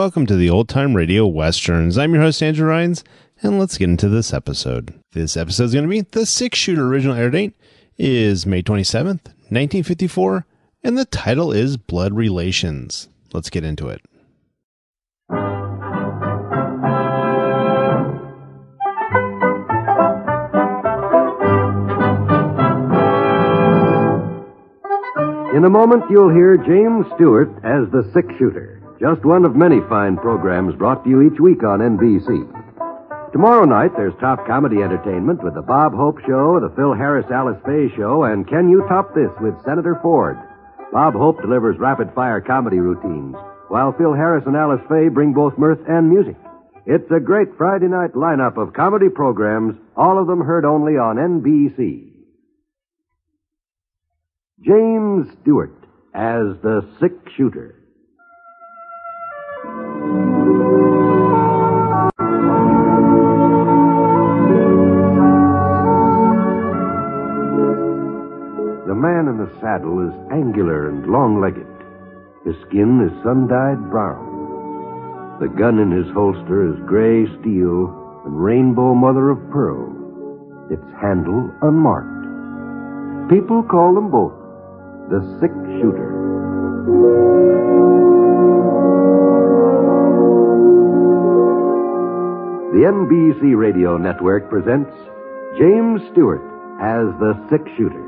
welcome to the Old Time Radio Westerns. I'm your host, Andrew Rhynes, and let's get into this episode. This episode is going to be the six-shooter. Original air date is May 27th, 1954, and the title is Blood Relations. Let's get into it. In a moment, you'll hear James Stewart as the six-shooter, just one of many fine programs brought to you each week on NBC. Tomorrow night, there's top comedy entertainment with the Bob Hope Show, the Phil Harris-Alice Faye Show, and Can You Top This with Senator Ford. Bob Hope delivers rapid-fire comedy routines, while Phil Harris and Alice Faye bring both mirth and music. It's a great Friday night lineup of comedy programs, all of them heard only on NBC. James Stewart as the six-shooter. The man in the saddle is angular and long-legged. His skin is sun-dyed brown. The gun in his holster is gray steel and rainbow mother of pearl. Its handle unmarked. People call them both the six-shooter. The NBC Radio Network presents James Stewart as the six-shooter,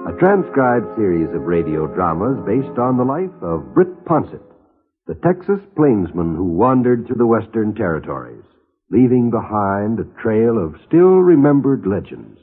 a transcribed series of radio dramas based on the life of Britt Ponset, the Texas plainsman who wandered through the Western Territories, leaving behind a trail of still-remembered legends.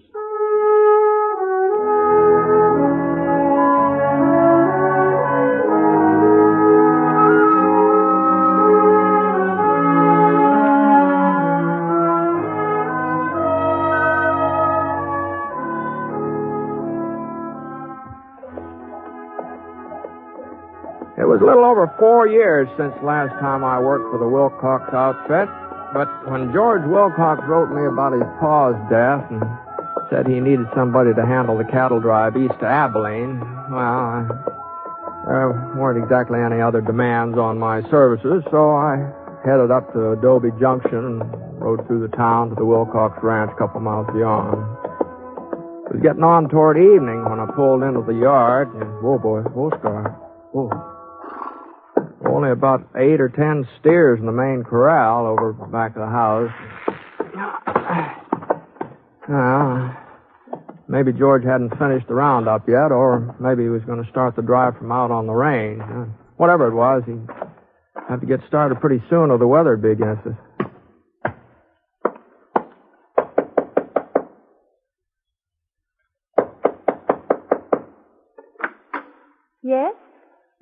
It was a little over 4 years since last time I worked for the Wilcox outfit, but when George Wilcox wrote me about his pa's death and said he needed somebody to handle the cattle drive east to Abilene, well, there weren't exactly any other demands on my services, so I headed up to Adobe Junction and rode through the town to the Wilcox Ranch a couple miles beyond. It was getting on toward evening when I pulled into the yard, and, whoa, boy, whoa, Scar, whoa. Only about 8 or 10 steers in the main corral over back of the house. Well, maybe George hadn't finished the roundup yet, or maybe he was going to start the drive from out on the range. Whatever it was, he'd have to get started pretty soon or the weather'd be against us. Yes?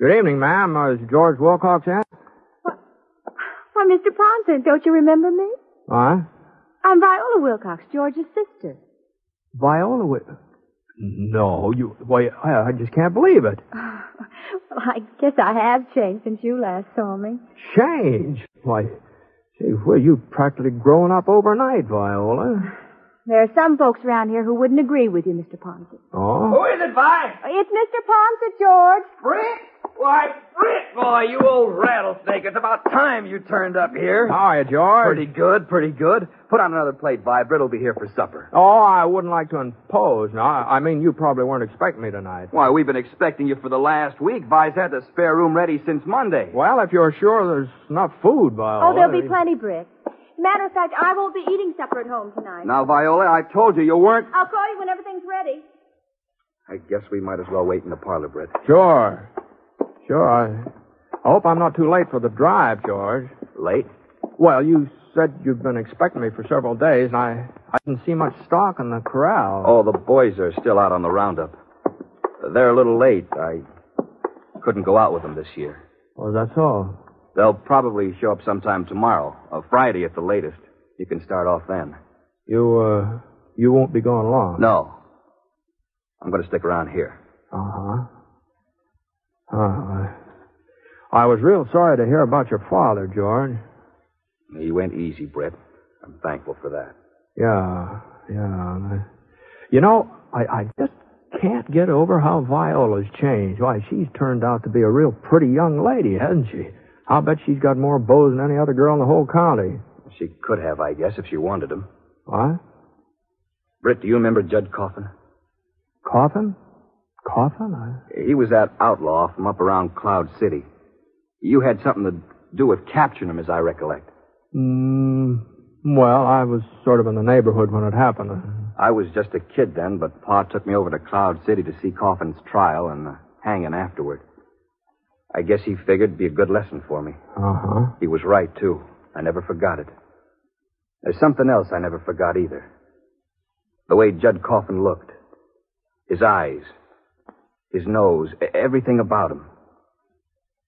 Good evening, ma'am. Is George Wilcox in? Why, Mr. Ponset, don't you remember me? What? I'm Viola Wilcox, George's sister. Viola No, why, I just can't believe it. Well, I guess I have changed since you last saw me. Change? Why, gee, well, you've practically grown up overnight, Viola. There are some folks around here who wouldn't agree with you, Mr. Ponset. Oh? Who is it, Vi? It's Mr. Ponset, George. Britt? Why, Britt, boy, you old rattlesnake. It's about time you turned up here. How are you, George? Pretty good, pretty good. Put on another plate, Vi. Britt will be here for supper. Oh, I wouldn't like to impose. No, I mean, you probably weren't expecting me tonight. Why, we've been expecting you for the last week. Vi's had the spare room ready since Monday. Well, if you're sure there's enough food, Viola. Oh, there'll be plenty, Britt. Matter of fact, I won't be eating supper at home tonight. Now, Viola, I told you weren't... I'll call you when everything's ready. I guess we might as well wait in the parlor, Britt. Sure. I hope I'm not too late for the drive, George. Late? Well, you said you've been expecting me for several days, and I didn't see much stock in the corral. Oh, the boys are still out on the roundup. They're a little late. I couldn't go out with them this year. Oh, that's all. They'll probably show up sometime tomorrow, or Friday at the latest. You can start off then. You won't be going long? No. I'm going to stick around here. Uh-huh. I was real sorry to hear about your father, George. He went easy, Britt. I'm thankful for that. Yeah. You know, I just can't get over how Viola's changed. Why, she's turned out to be a real pretty young lady, hasn't she? I'll bet she's got more beaux than any other girl in the whole county. She could have, I guess, if she wanted them. What? Britt, do you remember Judd Coffin? Coffin? Coffin? He was that outlaw from up around Cloud City. You had something to do with capturing him, as I recollect. Well, I was sort of in the neighborhood when it happened. I was just a kid then, but Pa took me over to Cloud City to see Coffin's trial and the hanging afterward. I guess he figured it'd be a good lesson for me. Uh-huh. He was right, too. I never forgot it. There's something else I never forgot either. The way Judd Coffin looked. His eyes. His nose. Everything about him.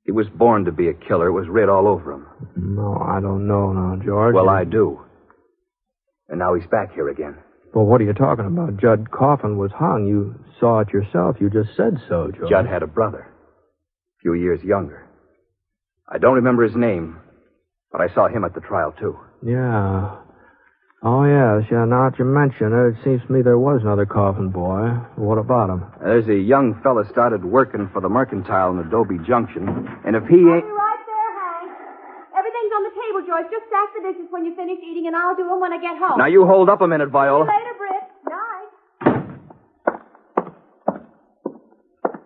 He was born to be a killer. It was writ all over him. No, I don't know now, George. Well, I do. And now he's back here again. Well, what are you talking about? Judd Coffin was hung. You saw it yourself. You just said so, George. Judd had a brother. A few years younger. I don't remember his name, but I saw him at the trial, too. Yeah. Oh, yes. Yeah, now that you mention it, it seems to me there was another Coffin boy. What about him? There's a young fella started working for the Mercantile in Adobe Junction, and if he ain't... I'll be right there, Hank. Everything's on the table, George. Just stack the dishes when you finish eating, and I'll do them when I get home. Now, you hold up a minute, Viola. See you later, Britt. Night.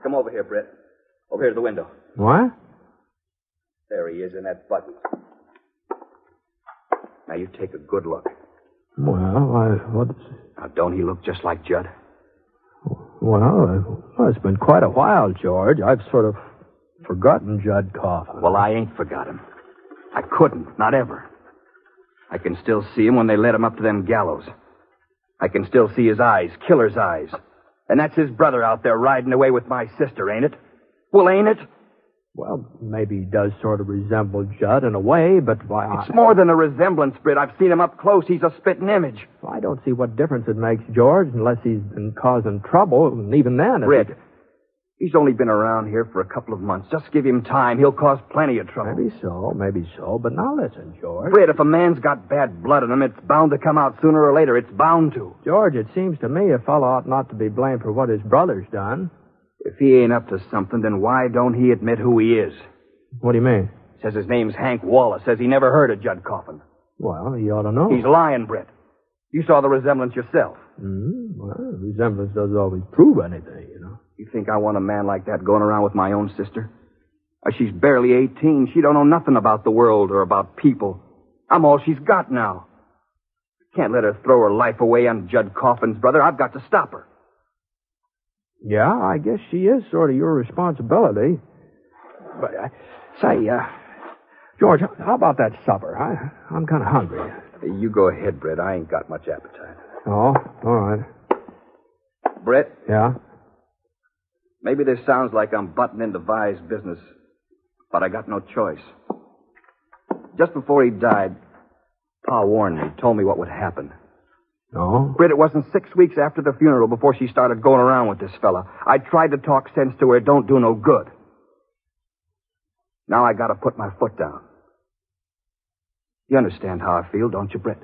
Come over here, Britt. Over here to the window. What? There he is in that buggy. Now, you take a good look. Well, Now, don't he look just like Judd? Well, it's been quite a while, George. I've sort of forgotten Judd Coffin. Well, I ain't forgot him. I couldn't, not ever. I can still see him when they led him up to them gallows. I can still see his eyes, killer's eyes. And that's his brother out there riding away with my sister, ain't it? Well, ain't it? Well, maybe he does sort of resemble Judd in a way, but why... It's more than a resemblance, Britt. I've seen him up close. He's a spitting image. I don't see what difference it makes, George, unless he's been causing trouble, and even then... Britt, he's only been around here for a couple of months. Just give him time. He'll cause plenty of trouble. Maybe so. But now listen, George. Britt, if a man's got bad blood in him, it's bound to come out sooner or later. It's bound to. George, it seems to me a fellow ought not to be blamed for what his brother's done. If he ain't up to something, then why don't he admit who he is? What do you mean? Says his name's Hank Wallace. Says he never heard of Judd Coffin. Well, he ought to know. He's lying, Britt. You saw the resemblance yourself. Well, resemblance doesn't always prove anything, you know. You think I want a man like that going around with my own sister? She's barely 18. She don't know nothing about the world or about people. I'm all she's got now. Can't let her throw her life away on Judd Coffin's brother. I've got to stop her. Yeah, I guess she is sort of your responsibility. But, George, how about that supper? I'm kind of hungry. You go ahead, Britt. I ain't got much appetite. Oh, all right. Britt? Yeah? Maybe this sounds like I'm butting into Vi's business, but I got no choice. Just before he died, Pa warned me, told me what would happen. No? Britt, it wasn't 6 weeks after the funeral before she started going around with this fella. I tried to talk sense to her. It don't do no good. Now I gotta put my foot down. You understand how I feel, don't you, Britt?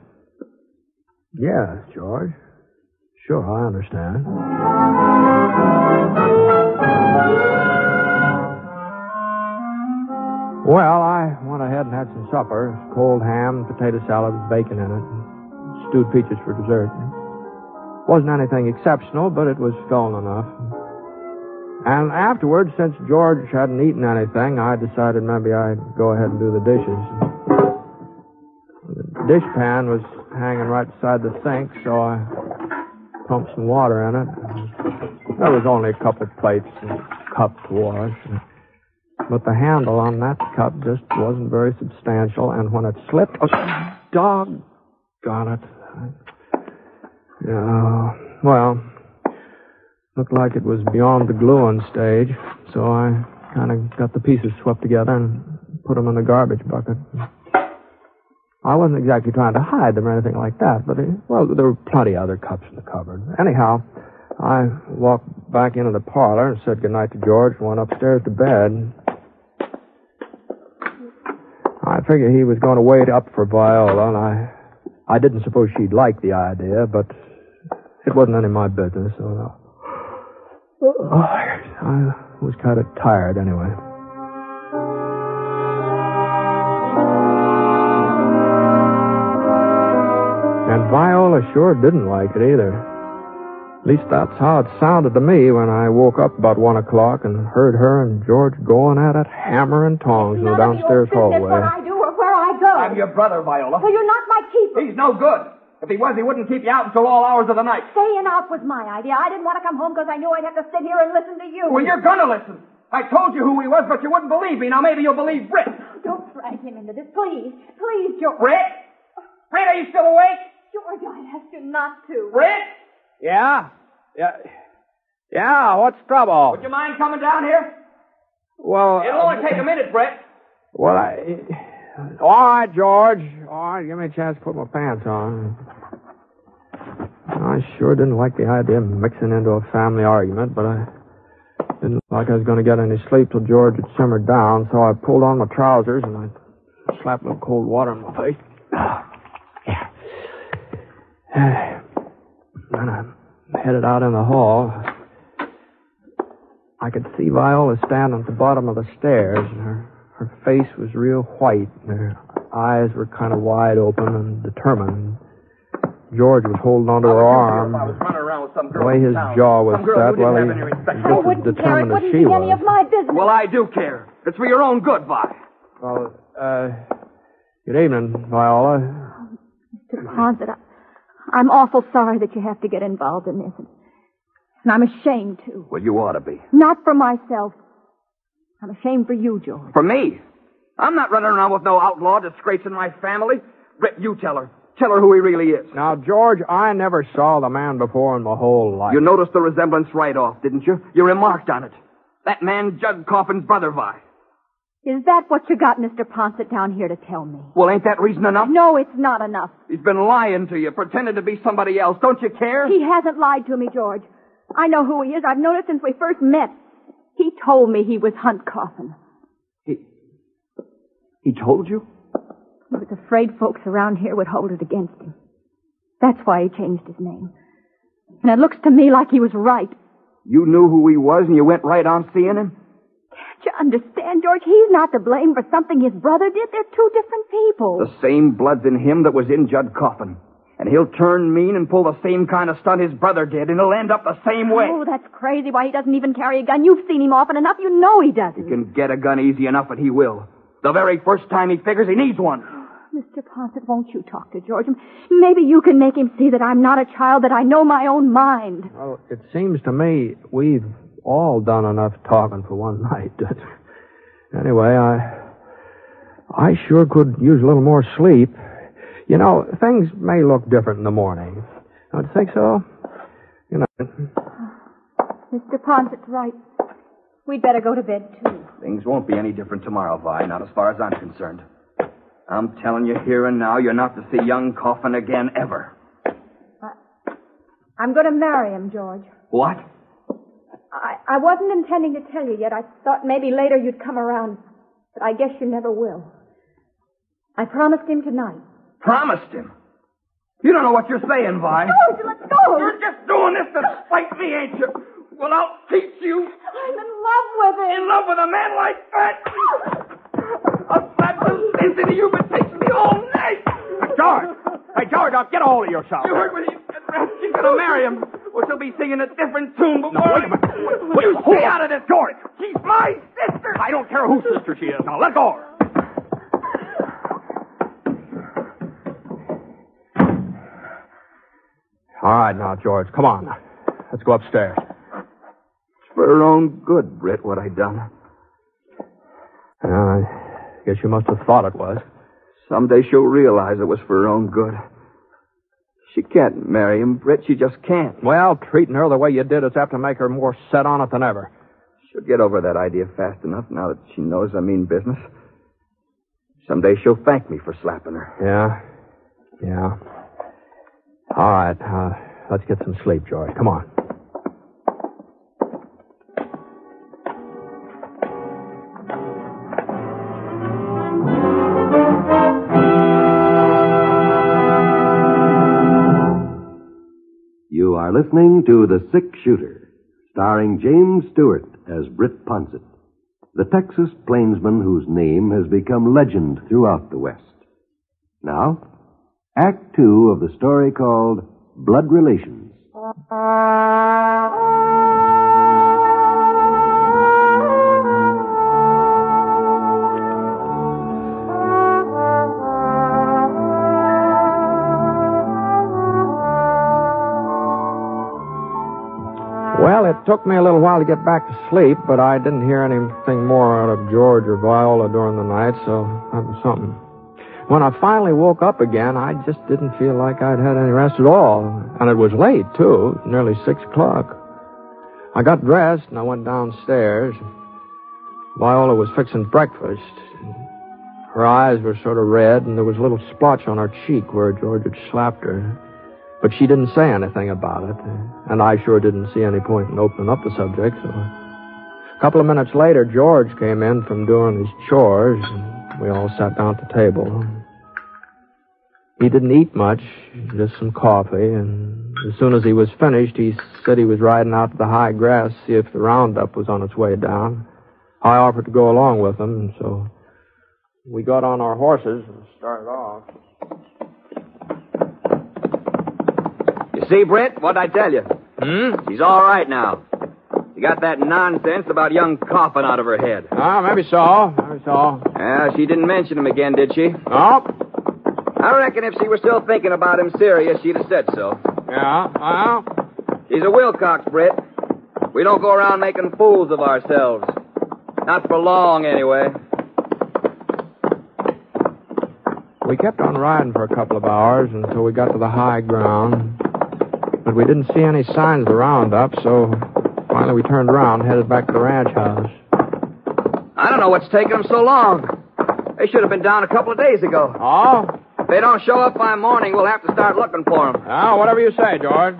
Yes, George. Sure, I understand. Well, I went ahead and had some supper. Cold ham, potato salad with bacon in it. Stewed peaches for dessert. Wasn't anything exceptional, but it was filling enough. And afterwards, since George hadn't eaten anything, I decided maybe I'd go ahead and do the dishes. The dishpan was hanging right beside the sink, so I pumped some water in it. There was only a couple plates and cups to wash. But the handle on that cup just wasn't very substantial, and when it slipped... Oh, doggone it. Yeah, well... Looked like it was beyond the gluing stage, so I kind of got the pieces swept together and put them in the garbage bucket. I wasn't exactly trying to hide them or anything like that, but, there were plenty of other cups in the cupboard. Anyhow, I walked back into the parlor and said goodnight to George and went upstairs to bed. I figured he was going to wait up for Viola, and I didn't suppose she'd like the idea, but it wasn't any of my business, so... I was kind of tired anyway. And Viola sure didn't like it either. At least that's how it sounded to me when I woke up about 1 o'clock and heard her and George going at it, hammer and tongs in the downstairs hallway. What I do or where I go. I'm your brother, Viola. So you're not my keeper. He's no good. If he was, he wouldn't keep you out until all hours of the night. Staying out was my idea. I didn't want to come home because I knew I'd have to sit here and listen to you. Well, you're gonna listen. I told you who he was, but you wouldn't believe me. Now maybe you'll believe Britt. Don't drag him into this. Please. Please, George. Britt? Britt, are you still awake? George, I asked you not to. Britt? Yeah, what's trouble? Would you mind coming down here? Well... It'll only take a minute, Britt. Well, all right, George. All right, give me a chance to put my pants on. I sure didn't like the idea of mixing into a family argument, but I didn't look like I was going to get any sleep till George had simmered down, so I pulled on my trousers and I slapped a little cold water in my face. Then I headed out in the hall. I could see Viola standing at the bottom of the stairs, and her face was real white, and her eyes were kind of wide open and determined. George was holding onto her arm. I was running around with some girl The way his jaw was set, well, he was just as determined as she any of was. my business. Well, I do care. It's for your own good, Vi. Well, good evening, Viola. Mr. Ponset, I'm awful sorry that you have to get involved in this. And I'm ashamed, too. Well, you ought to be. Not for myself. I'm ashamed for you, George. For me? I'm not running around with no outlaw disgracing my family. Britt, you tell her. Tell her who he really is. Now, George, I never saw the man before in my whole life. You noticed the resemblance right off, didn't you? You remarked on it. That man, Judd Coffin's brother, Vi. Is that what you got Mr. Ponset down here to tell me? Well, ain't that reason enough? No, it's not enough. He's been lying to you, pretending to be somebody else. Don't you care? He hasn't lied to me, George. I know who he is. I've known it since we first met. He told me he was Hunt Coffin. He told you? He was afraid folks around here would hold it against him. That's why he changed his name. And it looks to me like he was right. You knew who he was and you went right on seeing him? Can't you understand, George? He's not to blame for something his brother did. They're two different people. The same blood's in him that was in Judd Coffin. And he'll turn mean and pull the same kind of stunt his brother did, and he'll end up the same way. Oh, that's crazy. Why, he doesn't even carry a gun. You've seen him often enough. You know he doesn't. He can get a gun easy enough, and he will. The very first time he figures he needs one. Mr. Ponset, won't you talk to George? Maybe you can make him see that I'm not a child, that I know my own mind. Well, it seems to me we've all done enough talking for one night. Anyway, I sure could use a little more sleep. You know, things may look different in the morning. Don't you think so? You know. Mr. Ponset's right. We'd better go to bed, too. Things won't be any different tomorrow, Vi, not as far as I'm concerned. I'm telling you here and now, you're not to see young Coffin again, ever. I'm going to marry him, George. What? I wasn't intending to tell you yet. I thought maybe later you'd come around, but I guess you never will. I promised him tonight. Promised him? You don't know what you're saying, Vi. George, let's go. You're just doing this to spite me, ain't you? Well, I'll teach you. I'm in love with him. In love with a man like that? I'll slap some sense into you, but takes me all night. Hey, George, now get a hold of yourself. You heard what he said, Rat. She's gonna marry him. Well, she'll be singing a different tune before... No, wait a minute. Wait, you hold stay on. out of this, George. She's my sister. I don't care whose sister she is. Now, let go of her. All right, now, George, come on. Let's go upstairs. It's for her own good, Britt, what I done. I guess you must have thought it was. Someday she'll realize it was for her own good. She can't marry him, Britt. She just can't. Well, treating her the way you did is apt to make her more set on it than ever. She'll get over that idea fast enough now that she knows I mean business. Someday she'll thank me for slapping her. Yeah. All right, let's get some sleep, George. Come on. You are listening to The Six-Shooter, starring James Stewart as Britt Ponset, the Texas plainsman whose name has become legend throughout the West. Now, Act 2 of the story called Blood Relations. Well, it took me a little while to get back to sleep, but I didn't hear anything more out of George or Viola during the night, so that was something. When I finally woke up again, I just didn't feel like I'd had any rest at all. And it was late, too, nearly 6 o'clock. I got dressed and I went downstairs. Viola was fixing breakfast. Her eyes were sort of red, and there was a little splotch on her cheek where George had slapped her. But she didn't say anything about it, and I sure didn't see any point in opening up the subject. So a couple of minutes later, George came in from doing his chores, and we all sat down at the table. He didn't eat much, just some coffee, and as soon as he was finished, he said he was riding out to the high grass to see if the roundup was on its way down. I offered to go along with him, and so we got on our horses and started off. You see, Britt, what'd I tell you? She's all right now. She got that nonsense about young Coffin out of her head. Oh, maybe so. Yeah, she didn't mention him again, did she? Nope. I reckon if she were still thinking about him serious, she'd have said so. Yeah, She's a Wilcox, Britt. We don't go around making fools of ourselves. Not for long, anyway. We kept on riding for a couple of hours until we got to the high ground. But we didn't see any signs of the roundup, so finally we turned around and headed back to the ranch house. I don't know what's taking them so long. They should have been down a couple of days ago. Oh? If they don't show up by morning, we'll have to start looking for them. Oh, whatever you say, George.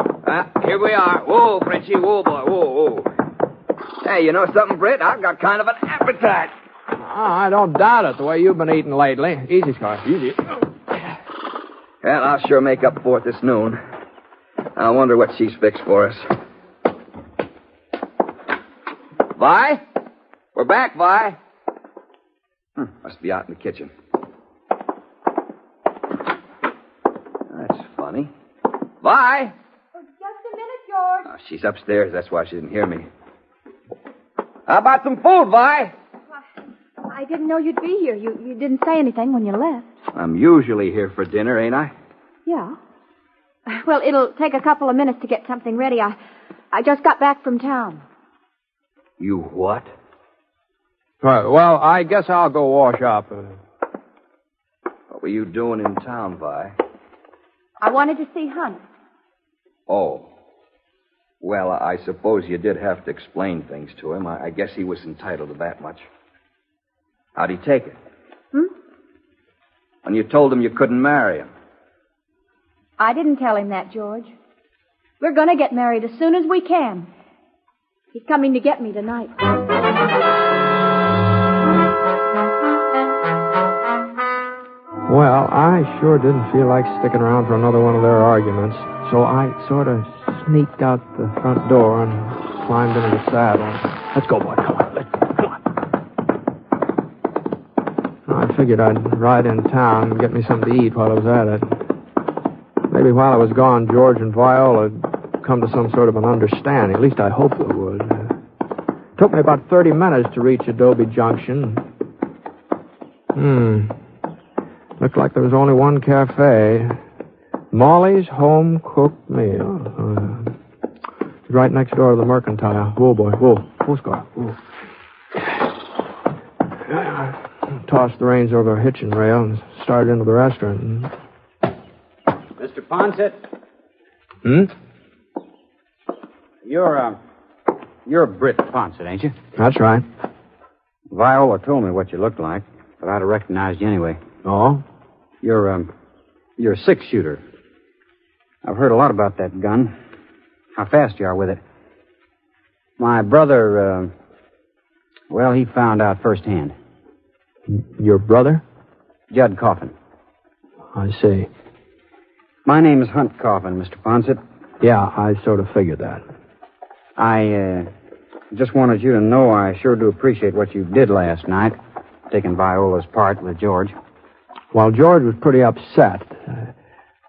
Here we are. Whoa, Frenchie. Whoa, boy. Whoa. Hey, you know something, Britt? I've got kind of an appetite. Oh, I don't doubt it, the way you've been eating lately. Easy, Scar. Easy. Well, I'll sure make up for it this noon. I wonder what she's fixed for us. Vi? We're back, Vi. Must be out in the kitchen. That's funny. Vi? Oh, just a minute, George. Oh, she's upstairs. That's why she didn't hear me. How about some food, Vi? I didn't know you'd be here. You didn't say anything when you left. I'm usually here for dinner, ain't I? Yeah. Well, it'll take a couple of minutes to get something ready. I just got back from town. You what? Well, I guess I'll go wash up. What were you doing in town, Vi? I wanted to see Hunt. Oh. Well, I suppose you did have to explain things to him. I guess he was entitled to that much. How'd he take it? When you told him you couldn't marry him. I didn't tell him that, George. We're going to get married as soon as we can. He's coming to get me tonight. Well, I sure didn't feel like sticking around for another one of their arguments, so I sort of sneaked out the front door and climbed into the saddle. Let's go, boy. Come on. I figured I'd ride in town and get me something to eat while I was at it. Maybe while I was gone, George and Viola had come to some sort of an understanding. At least I hoped they would. It took me about 30 minutes to reach Adobe Junction. Looked like there was only one cafe. Molly's Home Cooked Meal. Right next door to the Mercantile. Whoa, boy. Whoa, Scar. Whoa. Tossed the reins over a hitching rail and started into the restaurant. Mr. Ponset? You're Britt Ponset, ain't you? That's right. Viola told me what you looked like, but I'd have recognized you anyway. Oh? You're a six-shooter. I've heard a lot about that gun. How fast you are with it. My brother, he found out firsthand. Your brother? Judd Coffin. I see. My name's Hunt Coffin, Mr. Ponset. Yeah, I sort of figured that. I just wanted you to know I sure do appreciate what you did last night, taking Viola's part with George. Well, George was pretty upset.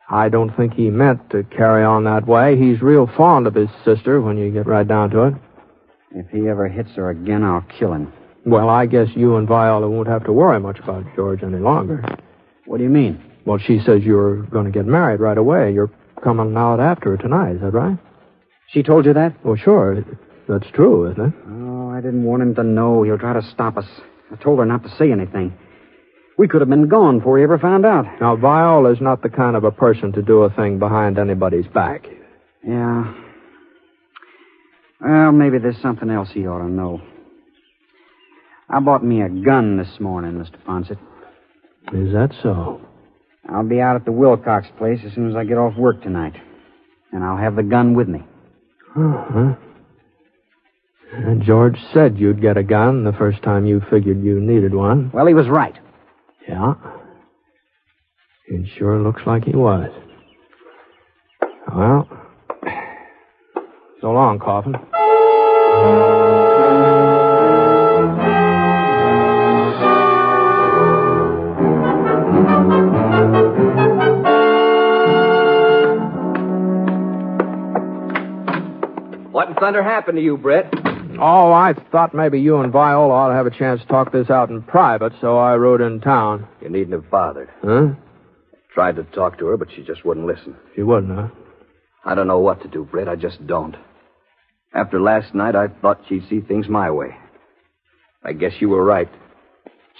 I don't think he meant to carry on that way. He's real fond of his sister when you get right down to it. If he ever hits her again, I'll kill him. Well, I guess you and Viola won't have to worry much about George any longer. What do you mean? Well, she says you're going to get married right away. You're coming out after her tonight, is that right? She told you that? Well, sure. That's true, isn't it? Oh, I didn't want him to know. He'll try to stop us. I told her not to say anything. We could have been gone before he ever found out. Now, Viola's not the kind of a person to do a thing behind anybody's back. Yeah. Well, maybe there's something else he ought to know. I bought me a gun this morning, Mr. Ponset. Is that so? I'll be out at the Wilcox place as soon as I get off work tonight. And I'll have the gun with me. Uh-huh. And George said you'd get a gun the first time you figured you needed one. Well, he was right. Yeah. It sure looks like he was. Well, so long, Coffin. What in thunder happened to you, Britt? Oh, I thought maybe you and Viola ought to have a chance to talk this out in private, so I rode in town. You needn't have bothered. Huh? Tried to talk to her, but she just wouldn't listen. She wouldn't, huh? I don't know what to do, Britt. I just don't. After last night, I thought she'd see things my way. I guess you were right.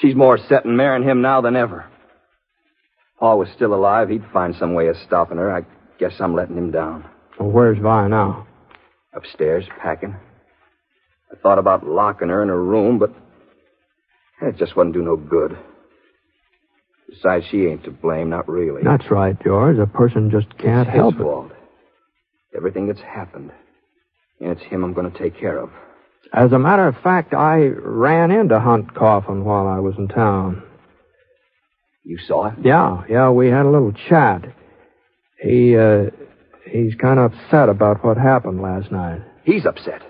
She's more set in marrying him now than ever. If Paul was still alive, he'd find some way of stopping her. I guess I'm letting him down. Well, where's Vi now? Upstairs, packing. I thought about locking her in her room, but it just wouldn't do no good. Besides, she ain't to blame, not really. That's right, George. A person just can't help It's his fault. Everything that's happened. And it's him I'm going to take care of. As a matter of fact, I ran into Hunt Coffin while I was in town. You saw it? Yeah, we had a little chat. He's kind of upset about what happened last night. He's upset.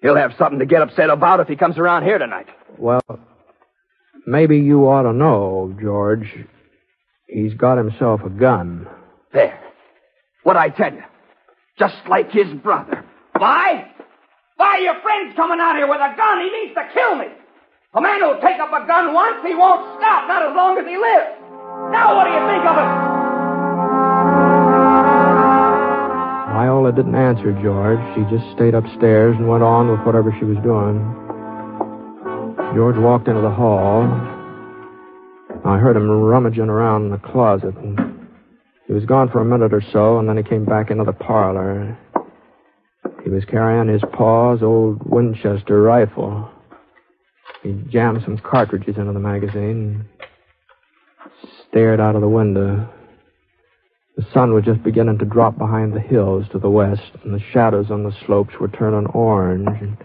He'll have something to get upset about if he comes around here tonight. Well, maybe you ought to know, George. He's got himself a gun. There. What'd I tell you? Just like his brother. Why? Why, your friend's coming out here with a gun. He means to kill me. A man who'll take up a gun once, he won't stop, not as long as he lives. Now what do you think of it? Viola didn't answer George. She just stayed upstairs and went on with whatever she was doing. George walked into the hall. I heard him rummaging around in the closet. And he was gone for a minute or so, and then he came back into the parlor. He was carrying his pa's old Winchester rifle. He jammed some cartridges into the magazine and stared out of the window. The sun was just beginning to drop behind the hills to the west, and the shadows on the slopes were turning orange. And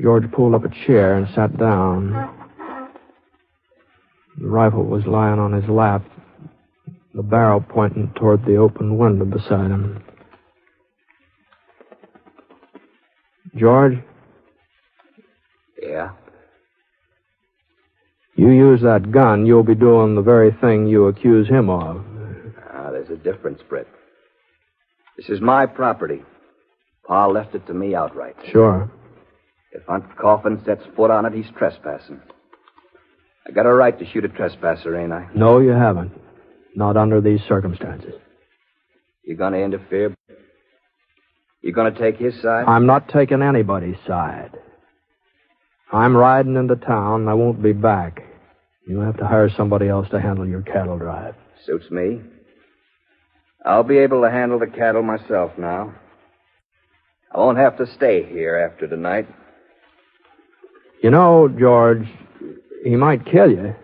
George pulled up a chair and sat down. The rifle was lying on his lap, the barrel pointing toward the open window beside him. George? Yeah? You use that gun, you'll be doing the very thing you accuse him of. There's a difference, Britt. This is my property. Pa left it to me outright. Sure. If Hunt Coffin sets foot on it, he's trespassing. I got a right to shoot a trespasser, ain't I? No, you haven't. Not under these circumstances. You gonna interfere? You gonna take his side? I'm not taking anybody's side. I'm riding into town, and I won't be back. You'll have to hire somebody else to handle your cattle drive. Suits me. I'll be able to handle the cattle myself now. I won't have to stay here after tonight. You know, George, he might kill you.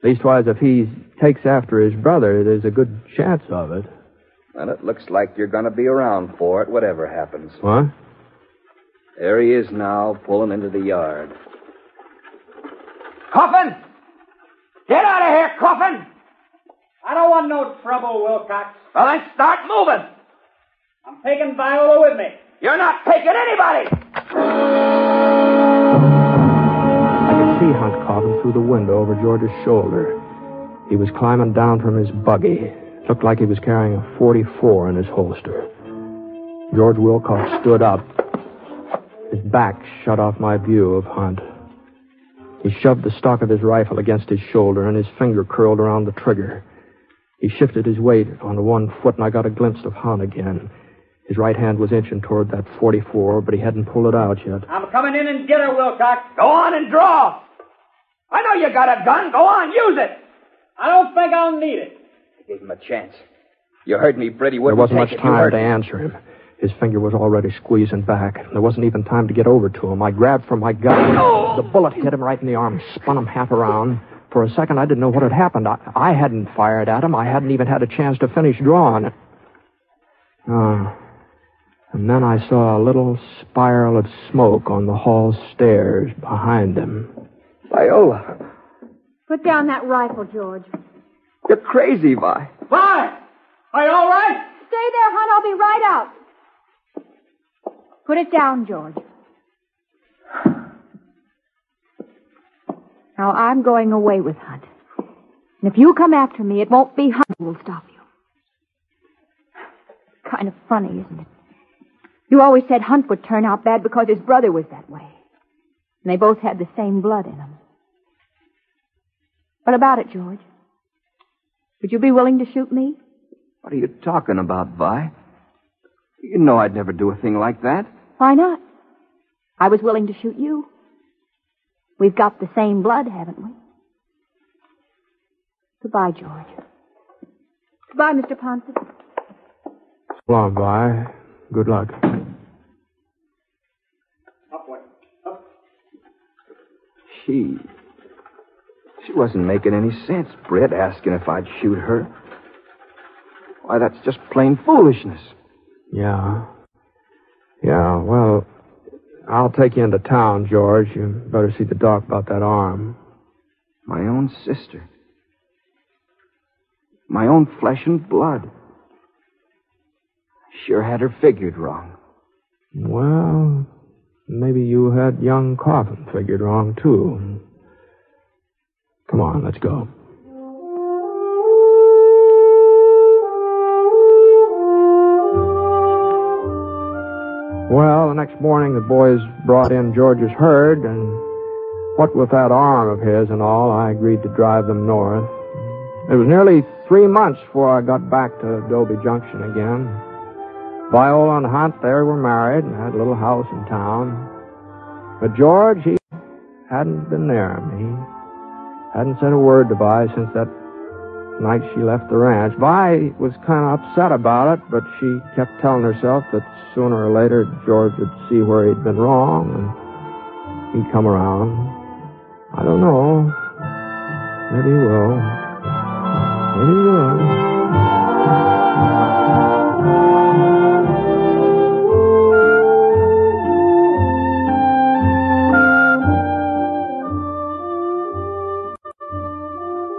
Leastwise, if he takes after his brother, there's a good chance of it. Well, it looks like you're going to be around for it, whatever happens. What? There he is now, pulling into the yard. Coffin! Get out of here, Coffin! I don't want no trouble, Wilcox. Well, then start moving. I'm taking Viola with me. You're not taking anybody! I could see Hunt Coffin through the window over George's shoulder. He was climbing down from his buggy, Looked like he was carrying a .44 in his holster. George Wilcox stood up. His back shut off my view of Hunt. He shoved the stock of his rifle against his shoulder, and his finger curled around the trigger. He shifted his weight onto one foot, and I got a glimpse of Hunt again. His right hand was inching toward that .44, but he hadn't pulled it out yet. I'm coming in and get her, Wilcox. Go on and draw. I know you got a gun. Go on, use it. I don't think I'll need it. I gave him a chance. You heard me, Britt. He There wouldn't wasn't take much it. You time heard to me. answer him. His finger was already squeezing back. There wasn't even time to get over to him. I grabbed for my gun. The bullet hit him right in the arm, spun him half around. For a second, I didn't know what had happened. I hadn't fired at him. I hadn't even had a chance to finish drawing. And then I saw a little spiral of smoke on the hall stairs behind him. Viola, Put down that rifle, George. you're crazy, Vi. Why? Are you all right? Stay there, Hunt. I'll be right out. Put it down, George. Now, I'm going away with Hunt. And if you come after me, it won't be Hunt who will stop you. Kind of funny, isn't it? You always said Hunt would turn out bad because his brother was that way. And they both had the same blood in them. What about it, George? Would you be willing to shoot me? What are you talking about, Vi? You know I'd never do a thing like that. Why not? I was willing to shoot you. We've got the same blood, haven't we? Goodbye, George. Goodbye, Mr. Ponset. So long, Vi. Good luck. She wasn't making any sense, Britt, asking if I'd shoot her. Why, that's just plain foolishness. Yeah, well, I'll take you into town, George. You better see the doc about that arm. My own sister. My own flesh and blood. Sure had her figured wrong. Well, maybe you had young Coffin figured wrong, too. Come on, let's go. Well, the next morning the boys brought in George's herd, and what with that arm of his and all, I agreed to drive them north. It was nearly 3 months before I got back to Adobe Junction again. Viola and Hunt, they were married and had a little house in town. But George, he hadn't been near me. He hadn't said a word to Vi since that night she left the ranch. Vi was kind of upset about it, but she kept telling herself that sooner or later George would see where he'd been wrong and he'd come around. I don't know. Maybe he will. Maybe he will.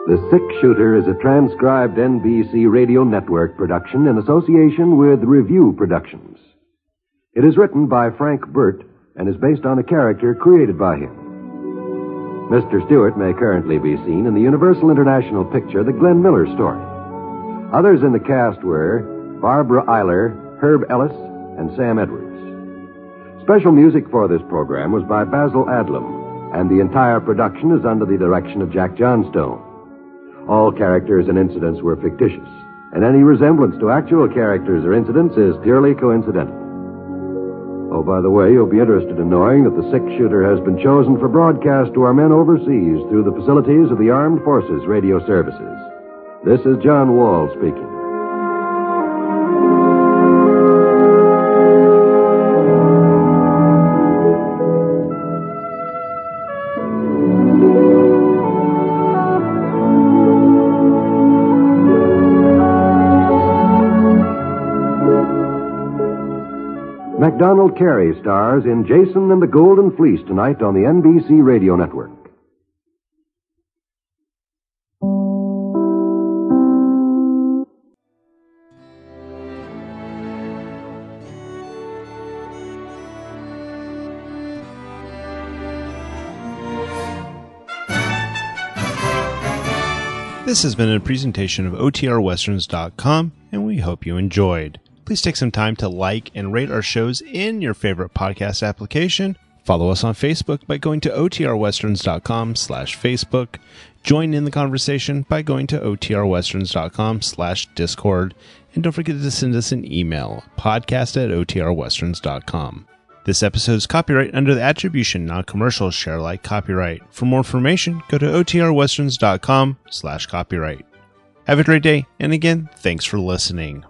The Six-Shooter is a transcribed NBC Radio Network production in association with Review Productions. It is written by Frank Burt and is based on a character created by him. Mr. Stewart may currently be seen in the Universal International picture The Glenn Miller Story. Others in the cast were Barbara Eiler, Herb Ellis, and Sam Edwards. Special music for this program was by Basil Adlam, and the entire production is under the direction of Jack Johnstone. All characters and incidents were fictitious, and any resemblance to actual characters or incidents is purely coincidental. Oh, by the way, you'll be interested in knowing that the Six-Shooter has been chosen for broadcast to our men overseas through the facilities of the Armed Forces Radio Services. This is John Wall speaking. MacDonald Carey stars in Jason and the Golden Fleece tonight on the NBC Radio Network. This has been a presentation of OTRWesterns.com, and we hope you enjoyed. Please take some time to like and rate our shows in your favorite podcast application. Follow us on Facebook by going to OTRWesterns.com/Facebook. Join in the conversation by going to OTRWesterns.com/Discord. And don't forget to send us an email, podcast@OTRWesterns.com. This episode is copyright under the Attribution Non-Commercial Share Alike copyright. For more information, go to OTRWesterns.com/copyright. Have a great day, and again, thanks for listening.